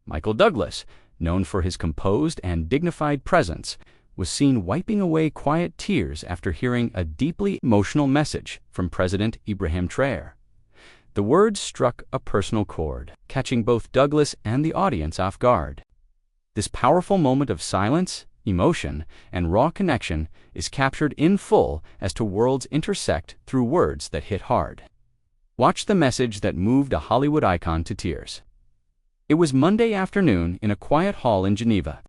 Michael Douglas, known for his composed and dignified presence, was seen wiping away quiet tears after hearing a deeply emotional message from President Ibrahim Traoré. The words struck a personal chord, catching both Douglas and the audience off guard. This powerful moment of silence, emotion, and raw connection is captured in full as two worlds intersect through words that hit hard. Watch the message that moved a Hollywood icon to tears. It was Monday afternoon in a quiet hall in Geneva.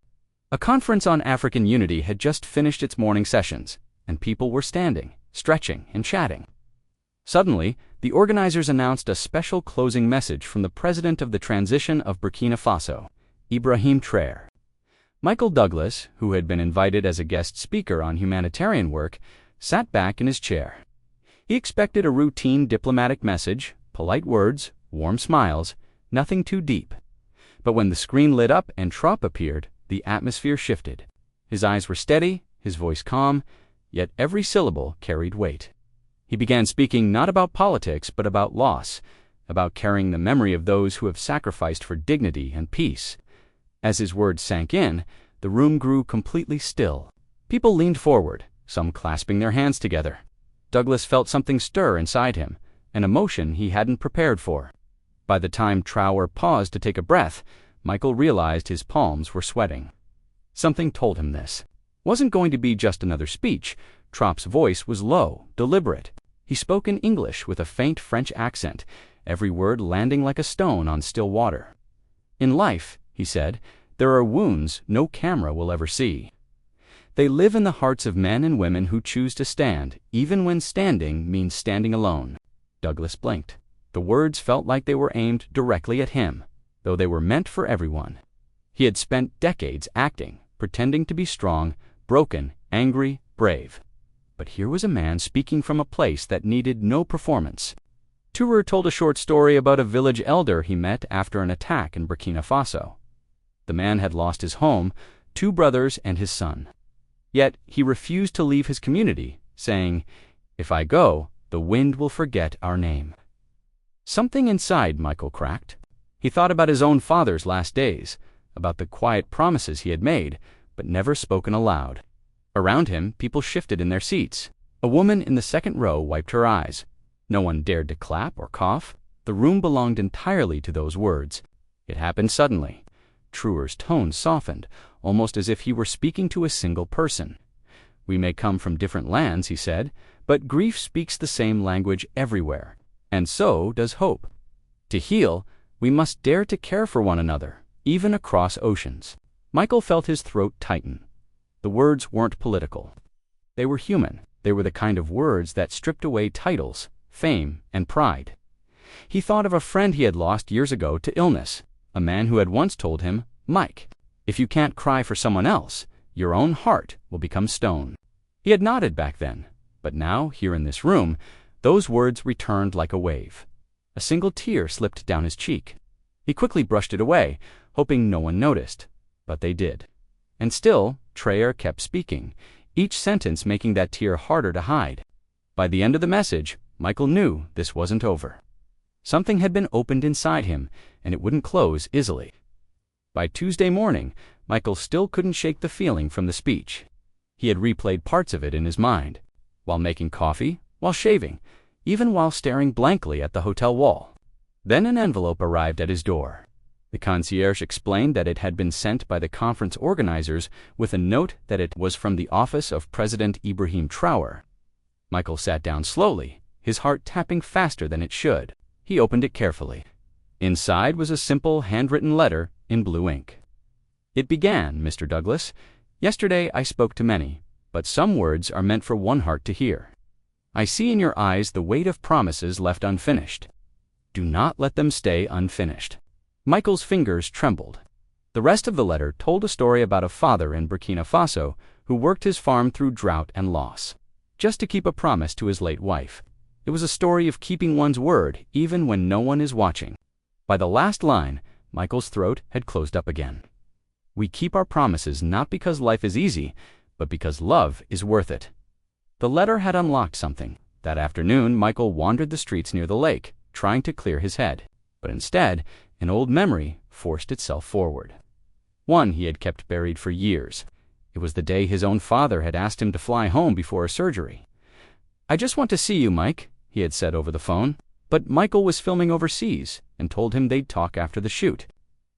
A conference on African unity had just finished its morning sessions, and people were standing, stretching, and chatting. Suddenly, the organizers announced a special closing message from the president of the transition of Burkina Faso, Ibrahim Traoré. Michael Douglas, who had been invited as a guest speaker on humanitarian work, sat back in his chair. He expected a routine diplomatic message, polite words, warm smiles, nothing too deep. But when the screen lit up and Traoré appeared, the atmosphere shifted. His eyes were steady, his voice calm, yet every syllable carried weight. He began speaking not about politics but about loss, about carrying the memory of those who have sacrificed for dignity and peace. As his words sank in, the room grew completely still. People leaned forward, some clasping their hands together. Douglas felt something stir inside him, an emotion he hadn't prepared for. By the time Traoré paused to take a breath, Michael realized his palms were sweating. Something told him this wasn't going to be just another speech. Traoré's voice was low, deliberate. He spoke in English with a faint French accent, every word landing like a stone on still water. In life, he said, there are wounds no camera will ever see. They live in the hearts of men and women who choose to stand, even when standing means standing alone. Douglas blinked. The words felt like they were aimed directly at him, though they were meant for everyone. He had spent decades acting, pretending to be strong, broken, angry, brave. But here was a man speaking from a place that needed no performance. Traoré told a short story about a village elder he met after an attack in Burkina Faso. The man had lost his home, 2 brothers and his son. Yet he refused to leave his community, saying, "If I go, the wind will forget our name." Something inside Michael cracked. He thought about his own father's last days, about the quiet promises he had made, but never spoken aloud. Around him, people shifted in their seats. A woman in the second row wiped her eyes. No one dared to clap or cough. The room belonged entirely to those words. It happened suddenly. Traoré's tone softened, almost as if he were speaking to a single person. "We may come from different lands," he said, "but grief speaks the same language everywhere, and so does hope. To heal, we must dare to care for one another, even across oceans." Michael felt his throat tighten. The words weren't political. They were human. They were the kind of words that stripped away titles, fame, and pride. He thought of a friend he had lost years ago to illness, a man who had once told him, "Mike, if you can't cry for someone else, your own heart will become stone." He had nodded back then, but now, here in this room, those words returned like a wave. A single tear slipped down his cheek. He quickly brushed it away, hoping no one noticed, but they did. And still, Traoré kept speaking, each sentence making that tear harder to hide. By the end of the message, Michael knew this wasn't over. Something had been opened inside him, and it wouldn't close easily. By Tuesday morning, Michael still couldn't shake the feeling from the speech. He had replayed parts of it in his mind, while making coffee, while shaving, even while staring blankly at the hotel wall. Then an envelope arrived at his door. The concierge explained that it had been sent by the conference organizers with a note that it was from the office of President Ibrahim Traoré. Michael sat down slowly, his heart tapping faster than it should. He opened it carefully. Inside was a simple handwritten letter in blue ink. It began, "Mr. Douglas, yesterday I spoke to many, but some words are meant for one heart to hear. I see in your eyes the weight of promises left unfinished. Do not let them stay unfinished." Michael's fingers trembled. The rest of the letter told a story about a father in Burkina Faso who worked his farm through drought and loss, just to keep a promise to his late wife. It was a story of keeping one's word even when no one is watching. By the last line, Michael's throat had closed up again. We keep our promises not because life is easy, but because love is worth it. The letter had unlocked something. That afternoon, Michael wandered the streets near the lake, trying to clear his head. But instead, an old memory, forced itself forward. One he had kept buried for years. It was the day his own father had asked him to fly home before a surgery. "I just want to see you, Mike," he had said over the phone. But Michael was filming overseas and told him they'd talk after the shoot.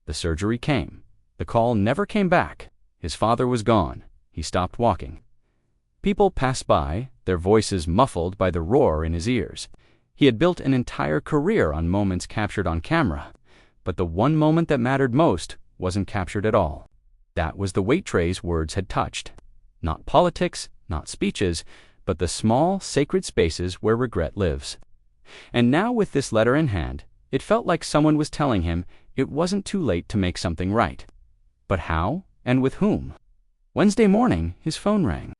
The surgery came. The call never came back. His father was gone. He stopped walking. People passed by, their voices muffled by the roar in his ears. He had built an entire career on moments captured on camera, but the one moment that mattered most wasn't captured at all. That was the weight Trey's words had touched. Not politics, not speeches, but the small, sacred spaces where regret lives. And now with this letter in hand, it felt like someone was telling him it wasn't too late to make something right. But how and with whom? Wednesday morning, his phone rang.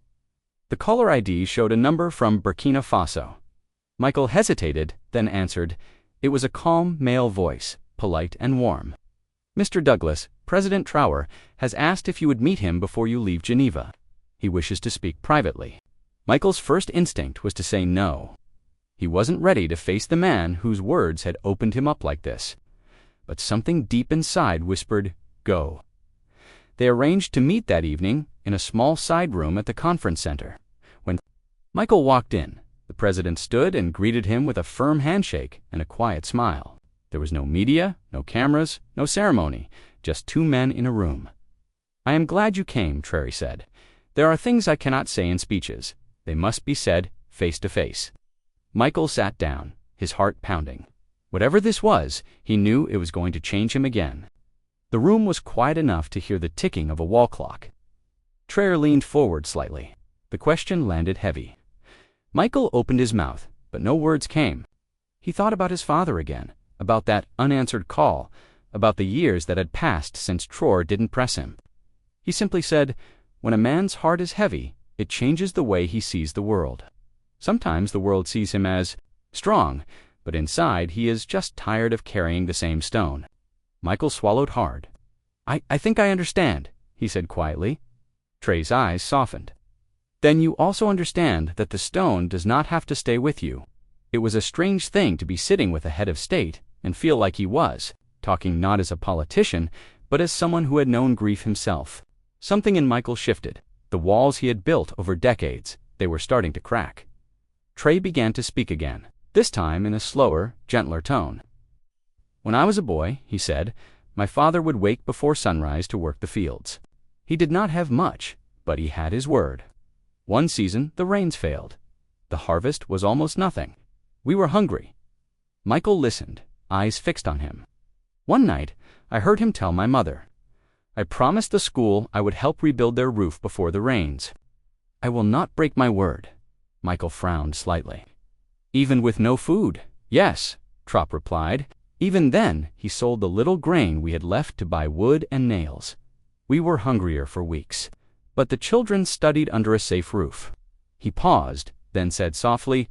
The caller ID showed a number from Burkina Faso. Michael hesitated, then answered. It was a calm male voice, polite and warm. "Mr. Douglas, President Traoré has asked if you would meet him before you leave Geneva. He wishes to speak privately." Michael's first instinct was to say no. He wasn't ready to face the man whose words had opened him up like this. But something deep inside whispered, "Go." They arranged to meet that evening in a small side room at the conference center. When Michael walked in, the president stood and greeted him with a firm handshake and a quiet smile. There was no media, no cameras, no ceremony, just two men in a room. "I am glad you came," Traoré said. "There are things I cannot say in speeches. They must be said face to face." Michael sat down, his heart pounding. Whatever this was, he knew it was going to change him again. The room was quiet enough to hear the ticking of a wall clock. Traoré leaned forward slightly. The question landed heavy. Michael opened his mouth, but no words came. He thought about his father again, about that unanswered call, about the years that had passed since Traoré didn't press him. He simply said, "When a man's heart is heavy, it changes the way he sees the world. Sometimes the world sees him as strong, but inside he is just tired of carrying the same stone." Michael swallowed hard. I think I understand," he said quietly. Traoré's eyes softened. "Then you also understand that the stone does not have to stay with you." It was a strange thing to be sitting with a head of state and feel like he was, talking not as a politician, but as someone who had known grief himself. Something in Michael shifted. The walls he had built over decades, they were starting to crack. Traoré began to speak again, this time in a slower, gentler tone. "When I was a boy," he said, "my father would wake before sunrise to work the fields. He did not have much, but he had his word. One season, the rains failed. The harvest was almost nothing. We were hungry." Michael listened, eyes fixed on him. "One night, I heard him tell my mother, 'I promised the school I would help rebuild their roof before the rains. I will not break my word.'" Michael frowned slightly. "Even with no food?" "Yes," Traoré replied. "Even then, he sold the little grain we had left to buy wood and nails. We were hungrier for weeks, but the children studied under a safe roof." He paused, then said softly,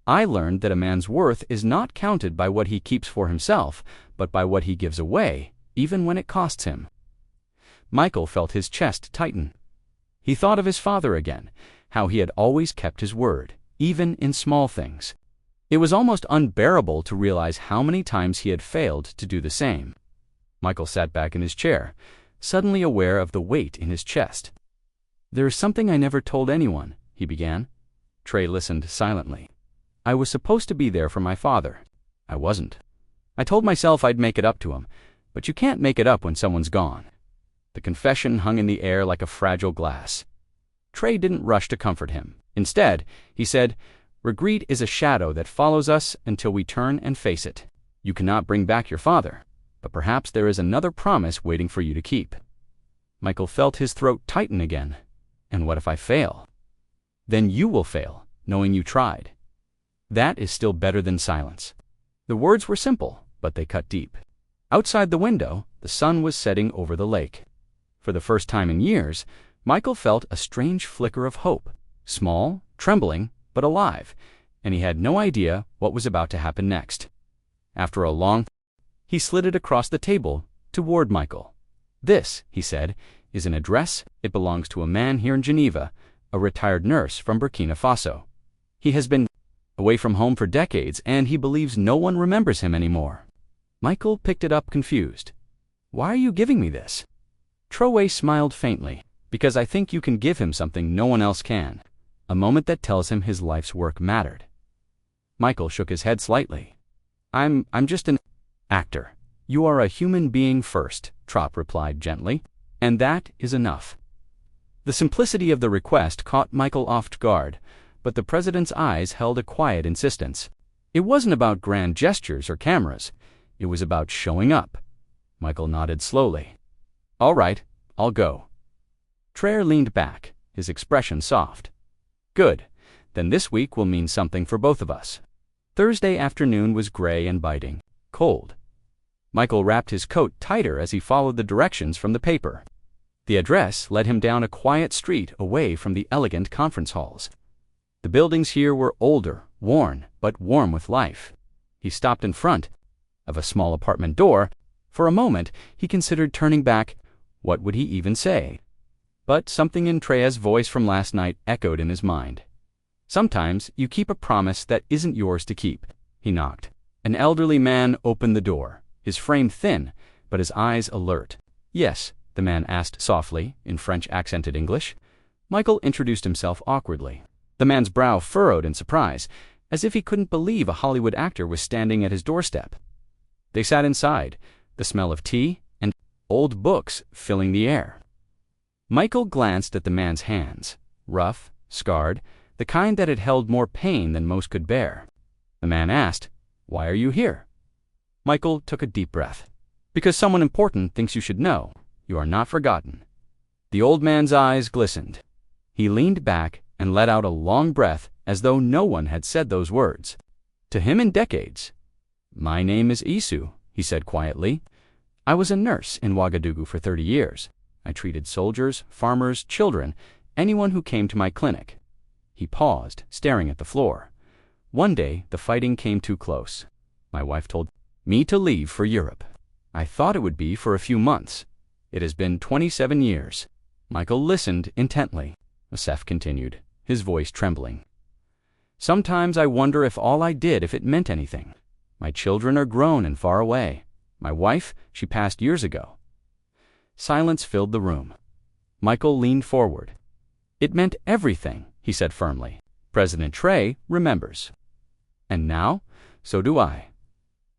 "I learned that a man's worth is not counted by what he keeps for himself, but by what he gives away, even when it costs him." Michael felt his chest tighten. He thought of his father again, how he had always kept his word, even in small things. It was almost unbearable to realize how many times he had failed to do the same. Michael sat back in his chair, suddenly aware of the weight in his chest. "There is something I never told anyone," he began. Traoré listened silently. "I was supposed to be there for my father. I wasn't. I told myself I'd make it up to him, but you can't make it up when someone's gone." The confession hung in the air like a fragile glass. Traoré didn't rush to comfort him. Instead, he said, "Regret is a shadow that follows us until we turn and face it. You cannot bring back your father, but perhaps there is another promise waiting for you to keep." Michael felt his throat tighten again. "And what if I fail?" "Then you will fail, knowing you tried. That is still better than silence." The words were simple, but they cut deep. Outside the window, the sun was setting over the lake. For the first time in years, Michael felt a strange flicker of hope, small, trembling, but alive, and he had no idea what was about to happen next. After a long, he slid it across the table toward Michael. "This," he said, "is an address. It belongs to a man here in Geneva, a retired nurse from Burkina Faso. He has been away from home for decades, and he believes no one remembers him anymore." Michael picked it up confused. Why are you giving me this? Traoré smiled faintly. Because I think you can give him something no one else can. A moment that tells him his life's work mattered. Michael shook his head slightly. I'm just an actor. You are a human being first, Traoré replied gently, and that is enough. The simplicity of the request caught Michael off guard, but the president's eyes held a quiet insistence. It wasn't about grand gestures or cameras. It was about showing up. Michael nodded slowly. All right, I'll go. Traoré leaned back, his expression soft. Good. Then this week will mean something for both of us. Thursday afternoon was gray and biting, cold. Michael wrapped his coat tighter as he followed the directions from the paper. The address led him down a quiet street away from the elegant conference halls. The buildings here were older, worn, but warm with life. He stopped in front of a small apartment door. For a moment, he considered turning back. What would he even say? But something in Traoré's voice from last night echoed in his mind. Sometimes you keep a promise that isn't yours to keep. He knocked. An elderly man opened the door, his frame thin, but his eyes alert. Yes, the man asked softly, in French accented English. Michael introduced himself awkwardly. The man's brow furrowed in surprise, as if he couldn't believe a Hollywood actor was standing at his doorstep. They sat inside, the smell of tea and old books filling the air. Michael glanced at the man's hands, rough, scarred, the kind that had held more pain than most could bear. The man asked, "Why are you here?" Michael took a deep breath. "Because someone important thinks you should know. You are not forgotten." The old man's eyes glistened. He leaned back and let out a long breath as though no one had said those words to him in decades. "My name is Isu," he said quietly. "I was a nurse in Ouagadougou for 30 years. I treated soldiers, farmers, children, anyone who came to my clinic." He paused, staring at the floor. "One day, the fighting came too close. My wife told me to leave for Europe. I thought it would be for a few months. It has been 27 years. Michael listened intently. Asef continued, his voice trembling. "Sometimes I wonder if all I did, if it meant anything. My children are grown and far away. My wife, she passed years ago." Silence filled the room. Michael leaned forward. "It meant everything," he said firmly. "President Traoré remembers. And now, so do I."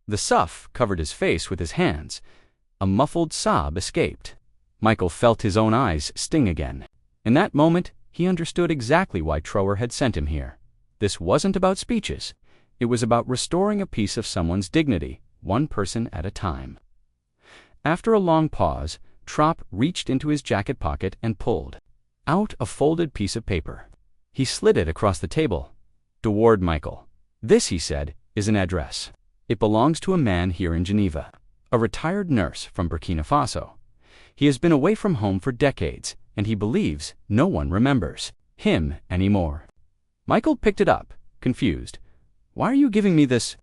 The Suf covered his face with his hands. A muffled sob escaped. Michael felt his own eyes sting again. In that moment, he understood exactly why Traoré had sent him here. This wasn't about speeches. It was about restoring a piece of someone's dignity, one person at a time. After a long pause, Traoré reached into his jacket pocket and pulled out a folded piece of paper. He slid it across the table. Toward Michael. "This," he said, "is an address. It belongs to a man here in Geneva, a retired nurse from Burkina Faso. He has been away from home for decades, and he believes no one remembers him anymore." Michael picked it up, confused. "Why are you giving me this?"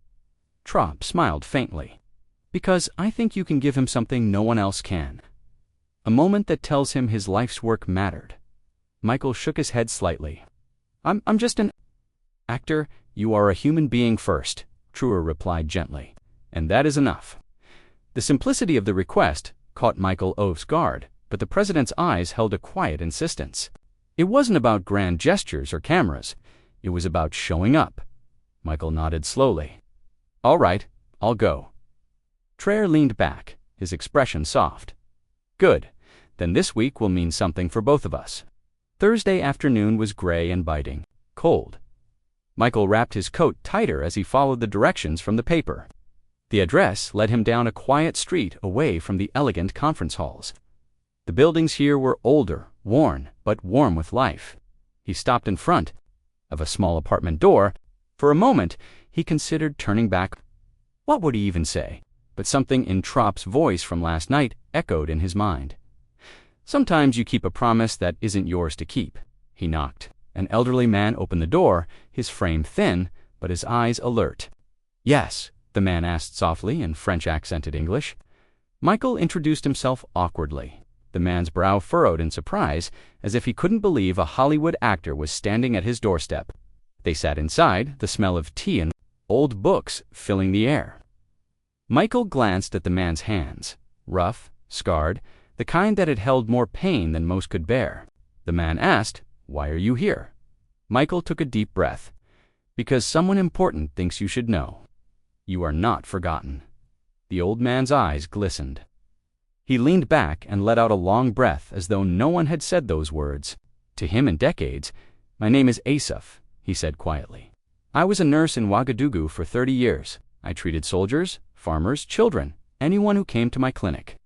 Traoré smiled faintly. "Because I think you can give him something no one else can. A moment that tells him his life's work mattered." Michael shook his head slightly. I'm just an actor. You are a human being first, Traoré replied gently, and that is enough. The simplicity of the request caught Michael off guard, but the president's eyes held a quiet insistence. It wasn't about grand gestures or cameras. It was about showing up. Michael nodded slowly. "All right, I'll go." Traoré leaned back, his expression soft. "Good. Then this week will mean something for both of us." Thursday afternoon was gray and biting, cold. Michael wrapped his coat tighter as he followed the directions from the paper. The address led him down a quiet street away from the elegant conference halls. The buildings here were older, worn, but warm with life. He stopped in front of a small apartment door. For a moment, he considered turning back. What would he even say? But something in Traoré's voice from last night echoed in his mind. "Sometimes you keep a promise that isn't yours to keep." He knocked. An elderly man opened the door, his frame thin, but his eyes alert. "Yes?" the man asked softly in French accented English. Michael introduced himself awkwardly. The man's brow furrowed in surprise, as if he couldn't believe a Hollywood actor was standing at his doorstep. They sat inside, the smell of tea and old books filling the air. Michael glanced at the man's hands, rough, scarred, the kind that had held more pain than most could bear. The man asked, "Why are you here?" Michael took a deep breath. "Because someone important thinks you should know. You are not forgotten." The old man's eyes glistened. He leaned back and let out a long breath as though no one had said those words to him in decades. "My name is Asaf," he said quietly. "I was a nurse in Ouagadougou for 30 years. I treated soldiers, farmers, children, anyone who came to my clinic."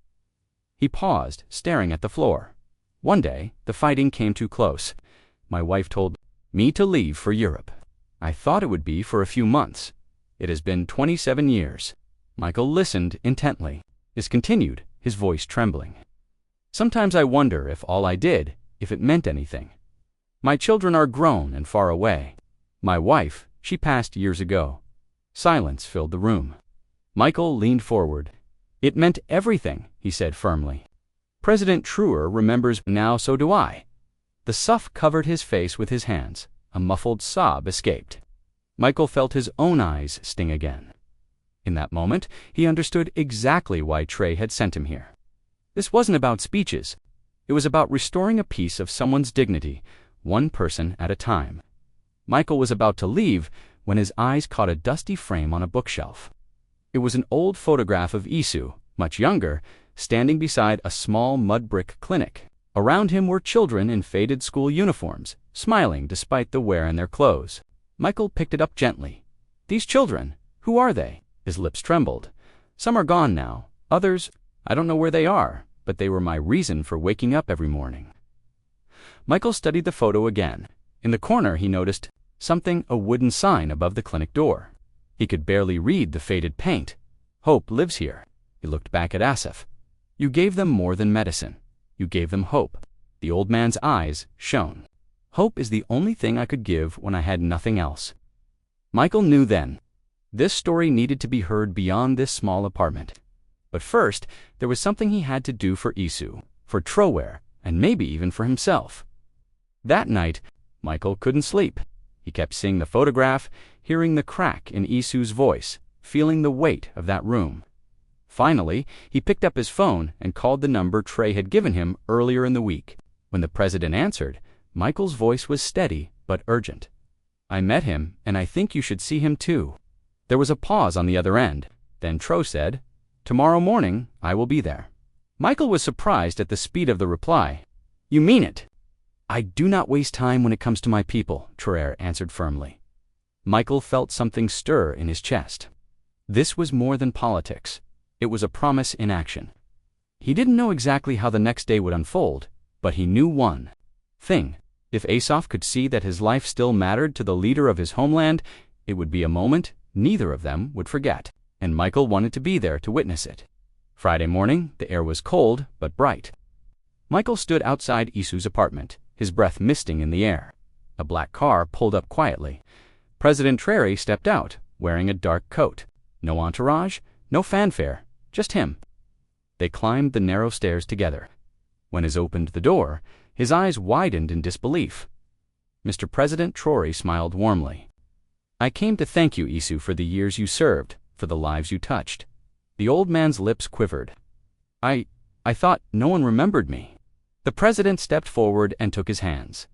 He paused, staring at the floor. "One day, the fighting came too close. My wife told me to leave for Europe. I thought it would be for a few months. It has been 27 years. Michael listened intently. He continued, his voice trembling. "Sometimes I wonder if all I did, if it meant anything. My children are grown and far away. My wife, she passed years ago." Silence filled the room. Michael leaned forward. "It meant everything," he said firmly. "President Traoré remembers now, so do I." The Suf covered his face with his hands. A muffled sob escaped. Michael felt his own eyes sting again. In that moment, he understood exactly why Traoré had sent him here. This wasn't about speeches. It was about restoring a piece of someone's dignity, one person at a time. Michael was about to leave when his eyes caught a dusty frame on a bookshelf. It was an old photograph of Isu, much younger, standing beside a small mud-brick clinic. Around him were children in faded school uniforms, smiling despite the wear in their clothes. Michael picked it up gently. "These children, who are they?" His lips trembled. "Some are gone now. Others, I don't know where they are, but they were my reason for waking up every morning." Michael studied the photo again. In the corner he noticed something, a wooden sign above the clinic door. He could barely read the faded paint. "Hope lives here." He looked back at Asaf. "You gave them more than medicine. You gave them hope." The old man's eyes shone. "Hope is the only thing I could give when I had nothing else." Michael knew then. This story needed to be heard beyond this small apartment. But first, there was something he had to do for Isu, for Traoré, and maybe even for himself. That night, Michael couldn't sleep. He kept seeing the photograph, hearing the crack in Isu's voice, feeling the weight of that room. Finally, he picked up his phone and called the number Traoré had given him earlier in the week. When the president answered, Michael's voice was steady but urgent. "I met him, and I think you should see him too." There was a pause on the other end. Then Traoré said, "Tomorrow morning, I will be there." Michael was surprised at the speed of the reply. "You mean it?" "I do not waste time when it comes to my people," Traoré answered firmly. Michael felt something stir in his chest. This was more than politics. It was a promise in action. He didn't know exactly how the next day would unfold, but he knew one thing. If Asaf could see that his life still mattered to the leader of his homeland, it would be a moment neither of them would forget, and Michael wanted to be there to witness it. Friday morning, the air was cold but bright. Michael stood outside Isu's apartment, his breath misting in the air. A black car pulled up quietly. President Traoré stepped out, wearing a dark coat. No entourage, no fanfare, just him. They climbed the narrow stairs together. When he opened the door, his eyes widened in disbelief. Mr. President Traoré smiled warmly. "I came to thank you, Isu, for the years you served, for the lives you touched." The old man's lips quivered. I thought no one remembered me." The president stepped forward and took his hands.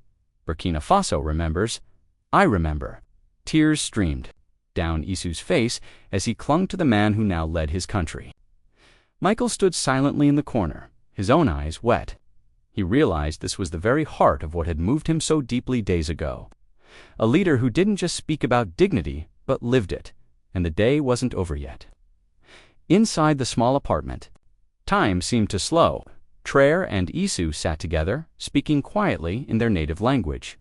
"Burkina Faso remembers. I remember." Tears streamed down Isu's face as he clung to the man who now led his country. Michael stood silently in the corner, his own eyes wet. He realized this was the very heart of what had moved him so deeply days ago. A leader who didn't just speak about dignity, but lived it, and the day wasn't over yet. Inside the small apartment, time seemed to slow. Traoré and Isu sat together, speaking quietly in their native language.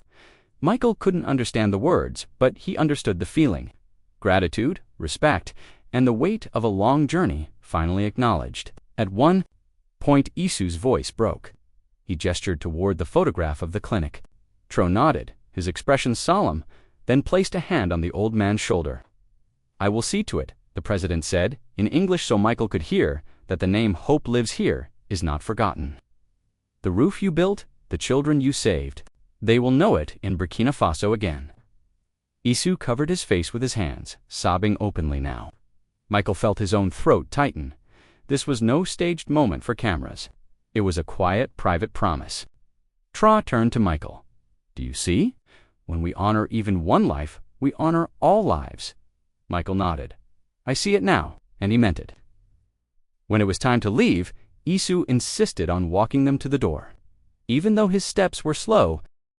Michael couldn't understand the words, but he understood the feeling. Gratitude, respect, and the weight of a long journey finally acknowledged. At one point, Isu's voice broke. He gestured toward the photograph of the clinic. Traoré nodded, his expression solemn, then placed a hand on the old man's shoulder. "I will see to it," the president said, in English so Michael could hear, "that the name Hope Lives Here is not forgotten. The roof you built, the children you saved, they will know it in Burkina Faso again." Isu covered his face with his hands, sobbing openly now. Michael felt his own throat tighten. This was no staged moment for cameras. It was a quiet, private promise. Tra turned to Michael. "Do you see? When we honor even one life, we honor all lives." Michael nodded. "I see it now," and he meant it. When it was time to leave, Isu insisted on walking them to the door. Even though his steps were slow,